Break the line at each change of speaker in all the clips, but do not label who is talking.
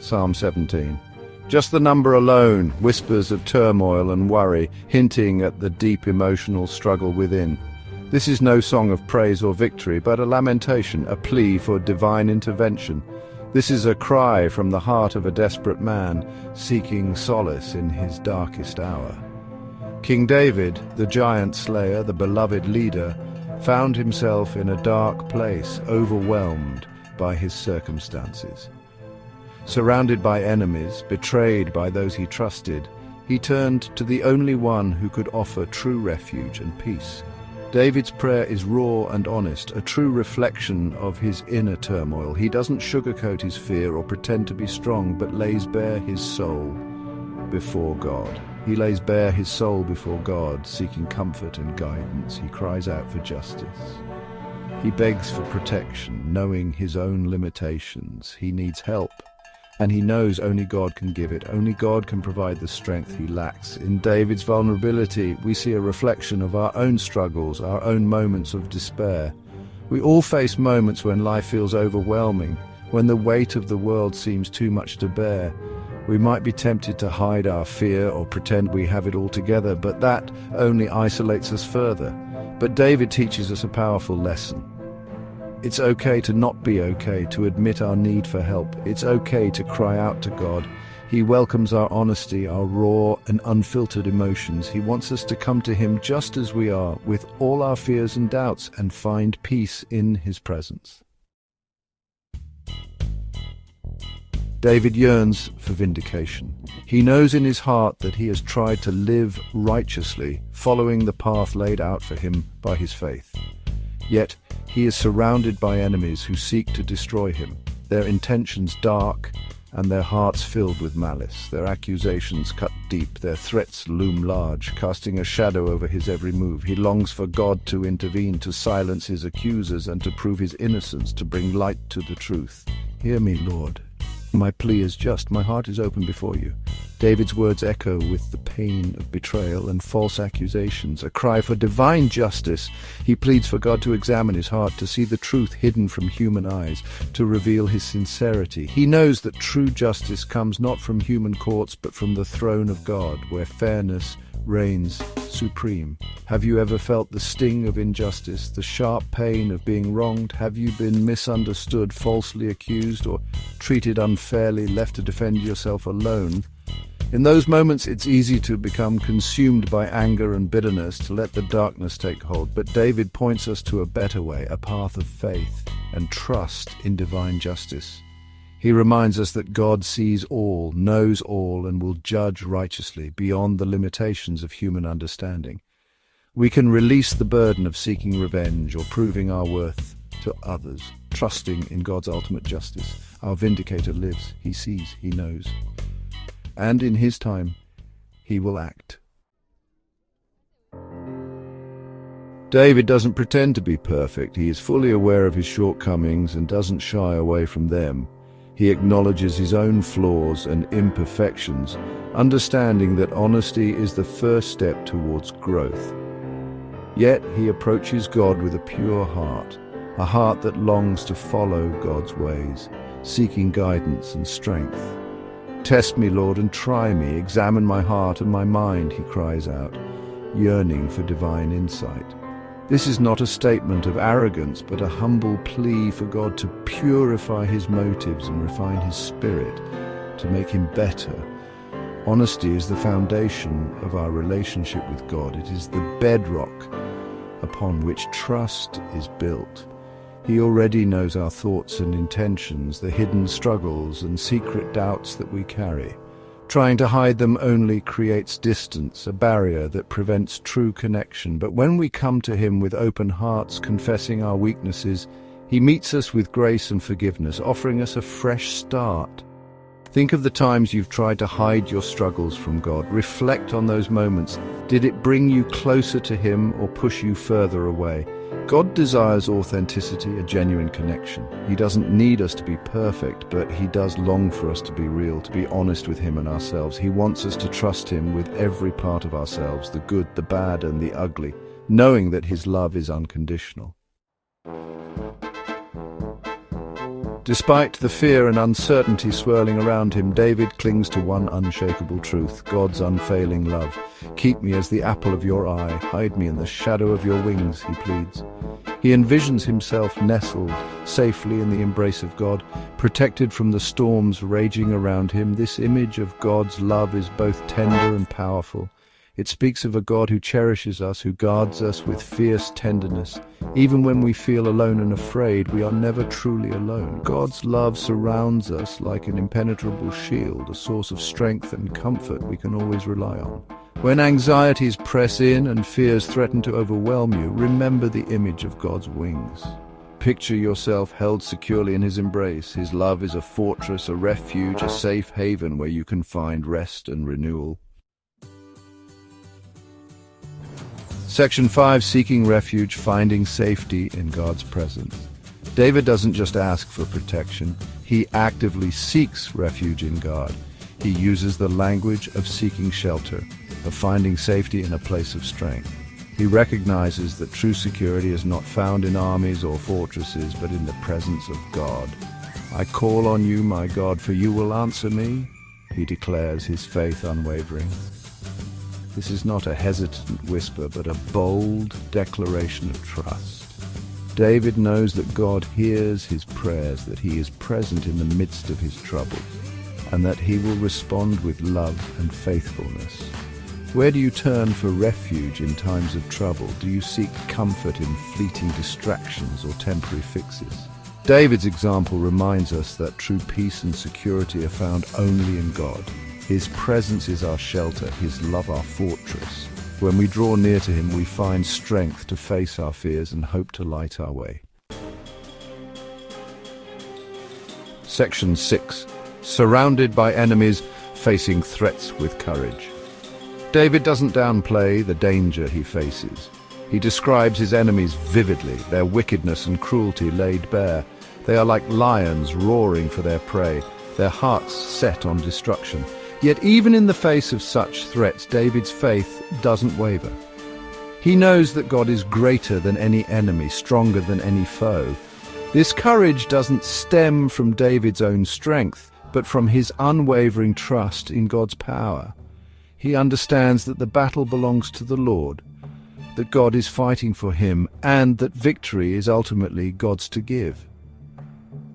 Psalm 17. Just the number alone whispers of turmoil and worry, hinting at the deep emotional struggle within. This is no song of praise or victory, but a lamentation, a plea for divine intervention. This is a cry from the heart of a desperate man, seeking solace in his darkest hour. King David, the giant slayer, the beloved leader, found himself in a dark place, overwhelmed by his circumstances. Surrounded by enemies, betrayed by those he trusted, he turned to the only one who could offer true refuge and peace. David's prayer is raw and honest, a true reflection of his inner turmoil. He doesn't sugarcoat his fear or pretend to be strong, but lays bare his soul before God. He lays bare his soul before God, seeking comfort and guidance. He cries out for justice. He begs for protection, knowing his own limitations. He needs help, and he knows only God can give it. Only God can provide the strength he lacks. In David's vulnerability, we see a reflection of our own struggles, our own moments of despair. We all face moments when life feels overwhelming, when the weight of the world seems too much to bear. We might be tempted to hide our fear or pretend we have it all together, but that only isolates us further. But David teaches us a powerful lesson. It's okay to not be okay, to admit our need for help. It's okay to cry out to God. He welcomes our honesty, our raw and unfiltered emotions. He wants us to come to him just as we are, with all our fears and doubts, and find peace in his presence. David yearns for vindication. He knows in his heart that he has tried to live righteously, following the path laid out for him by his faith. Yet he is surrounded by enemies who seek to destroy him, their intentions dark and their hearts filled with malice. Their accusations cut deep, their threats loom large, casting a shadow over his every move. He longs for God to intervene, to silence his accusers, and to prove his innocence, to bring light to the truth. Hear me, Lord. My plea is just, my heart is open before you. David's words echo with the pain of betrayal and false accusations, a cry for divine justice. He pleads for God to examine his heart, to see the truth hidden from human eyes, to reveal his sincerity. He knows that true justice comes not from human courts, but from the throne of God, where fairness reigns supreme. Have you ever felt the sting of injustice, the sharp pain of being wronged? Have you been misunderstood, falsely accused, or treated unfairly, left to defend yourself alone? In those moments, it's easy to become consumed by anger and bitterness, to let the darkness take hold. But David points us to a better way, a path of faith and trust in divine justice. He reminds us that God sees all, knows all, and will judge righteously beyond the limitations of human understanding. We can release the burden of seeking revenge or proving our worth to others, trusting in God's ultimate justice. Our vindicator lives. He sees, he knows. And in his time, he will act. David doesn't pretend to be perfect. He is fully aware of his shortcomings and doesn't shy away from them. He acknowledges his own flaws and imperfections, understanding that honesty is the first step towards growth. Yet he approaches God with a pure heart, a heart that longs to follow God's ways, seeking guidance and strength. Test me, Lord, and try me. Examine my heart and my mind, he cries out, yearning for divine insight. This is not a statement of arrogance, but a humble plea for God to purify his motives and refine his spirit, to make him better. Honesty is the foundation of our relationship with God. It is the bedrock upon which trust is built. He already knows our thoughts and intentions, the hidden struggles and secret doubts that we carry. Trying to hide them only creates distance, a barrier that prevents true connection. But when we come to him with open hearts, confessing our weaknesses, he meets us with grace and forgiveness, offering us a fresh start. Think of the times you've tried to hide your struggles from God. Reflect on those moments. Did it bring you closer to him or push you further away? God desires authenticity, a genuine connection. He doesn't need us to be perfect, but he does long for us to be real, to be honest with him and ourselves. He wants us to trust him with every part of ourselves, the good, the bad, and the ugly, knowing that his love is unconditional. Despite the fear and uncertainty swirling around him, David clings to one unshakable truth: God's unfailing love. "Keep me as the apple of your eye, hide me in the shadow of your wings," he pleads. He envisions himself nestled safely in the embrace of God, protected from the storms raging around him. This image of God's love is both tender and powerful. It speaks of a God who cherishes us, who guards us with fierce tenderness. Even when we feel alone and afraid, we are never truly alone. God's love surrounds us like an impenetrable shield, a source of strength and comfort we can always rely on. When anxieties press in and fears threaten to overwhelm you, remember the image of God's wings. Picture yourself held securely in his embrace. His love is a fortress, a refuge, a safe haven where you can find rest and renewal. Section 5, Seeking Refuge, Finding Safety in God's Presence. David doesn't just ask for protection, he actively seeks refuge in God. He uses the language of seeking shelter, of finding safety in a place of strength. He recognizes that true security is not found in armies or fortresses, but in the presence of God. "I call on you, my God, for you will answer me," he declares, his faith unwavering. This is not a hesitant whisper, but a bold declaration of trust. David knows that God hears his prayers, that he is present in the midst of his trouble, and that he will respond with love and faithfulness. Where do you turn for refuge in times of trouble? Do you seek comfort in fleeting distractions or temporary fixes? David's example reminds us that true peace and security are found only in God. His presence is our shelter, his love our fortress. When we draw near to him, we find strength to face our fears and hope to light our way. Section 6. Surrounded by enemies, facing threats with courage. David doesn't downplay the danger he faces. He describes his enemies vividly, their wickedness and cruelty laid bare. They are like lions roaring for their prey, their hearts set on destruction. Yet even in the face of such threats, David's faith doesn't waver. He knows that God is greater than any enemy, stronger than any foe. This courage doesn't stem from David's own strength, but from his unwavering trust in God's power. He understands that the battle belongs to the Lord, that God is fighting for him, and that victory is ultimately God's to give.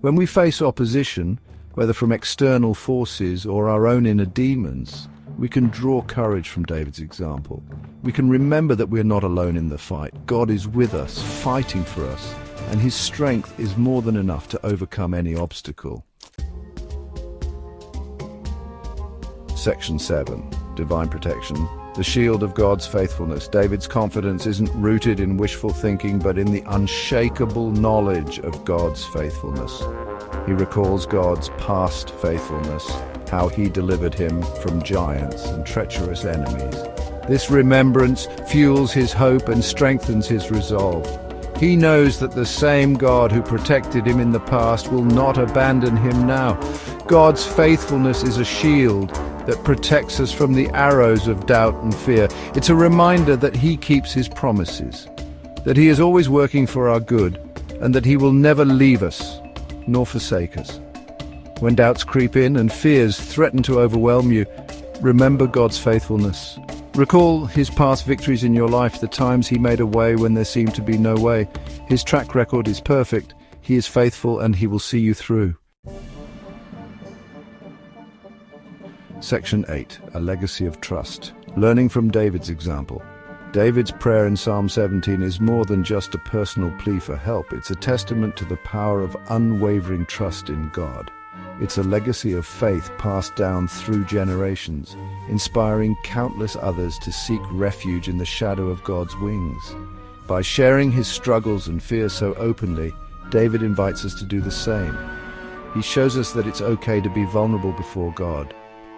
When we face opposition, whether from external forces or our own inner demons, we can draw courage from David's example. We can remember that we're not alone in the fight. God is with us, fighting for us, and his strength is more than enough to overcome any obstacle. Section 7. Divine Protection. The shield of God's faithfulness. David's confidence isn't rooted in wishful thinking, but in the unshakable knowledge of God's faithfulness. He recalls God's past faithfulness, how he delivered him from giants and treacherous enemies. This remembrance fuels his hope and strengthens his resolve. He knows that the same God who protected him in the past will not abandon him now. God's faithfulness is a shield that protects us from the arrows of doubt and fear. It's a reminder that he keeps his promises, that he is always working for our good, and that he will never leave us nor forsake us. When doubts creep in and fears threaten to overwhelm you, remember God's faithfulness. Recall his past victories in your life, the times he made a way when there seemed to be no way. His track record is perfect. He is faithful and he will see you through. Section 8. A Legacy of Trust. Learning from David's example. David's prayer in Psalm 17 is more than just a personal plea for help. It's a testament to the power of unwavering trust in God. It's a legacy of faith passed down through generations, inspiring countless others to seek refuge in the shadow of God's wings. By sharing his struggles and fears so openly, David invites us to do the same. He shows us that it's okay to be vulnerable before God,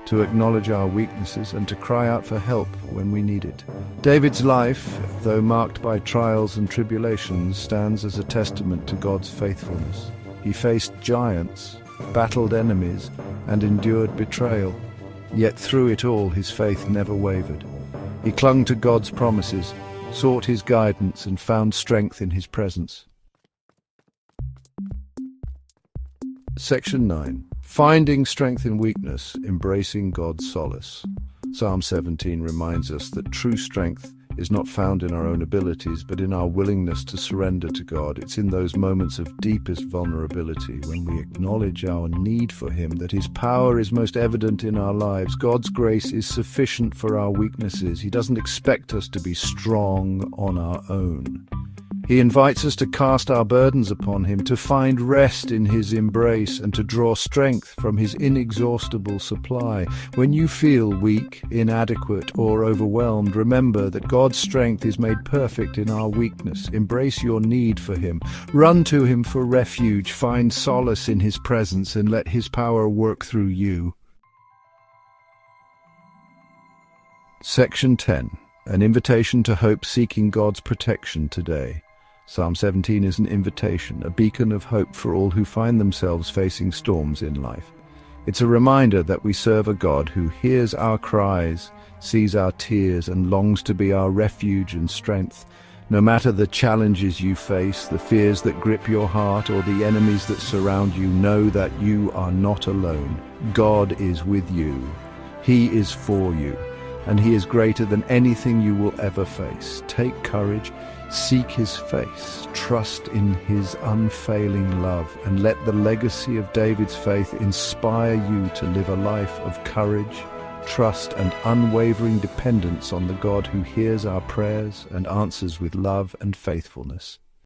to acknowledge our weaknesses and to cry out for help when we need it. David's life, though marked by trials and tribulations, stands as a testament to God's faithfulness. He faced giants, battled enemies, and endured betrayal. Yet through it all, his faith never wavered. He clung to God's promises, sought his guidance, and found strength in his presence. Section 9. Finding strength in weakness, embracing God's solace. Psalm 17 reminds us that true strength is not found in our own abilities, but in our willingness to surrender to God. It's in those moments of deepest vulnerability, when we acknowledge our need for Him, that His power is most evident in our lives. God's grace is sufficient for our weaknesses. He doesn't expect us to be strong on our own. He invites us to cast our burdens upon Him, to find rest in His embrace, and to draw strength from His inexhaustible supply. When you feel weak, inadequate, or overwhelmed, remember that God's strength is made perfect in our weakness. Embrace your need for Him. Run to Him for refuge. Find solace in His presence, and let His power work through you. Section 10. An invitation to hope, seeking God's protection today. Psalm 17 is an invitation, a beacon of hope for all who find themselves facing storms in life. It's a reminder that we serve a God who hears our cries, sees our tears, and longs to be our refuge and strength. No matter the challenges you face, the fears that grip your heart, or the enemies that surround you, know that you are not alone. God is with you. He is for you, and He is greater than anything you will ever face. Take courage. Seek His face, trust in His unfailing love, and let the legacy of David's faith inspire you to live a life of courage, trust, and unwavering dependence on the God who hears our prayers and answers with love and faithfulness.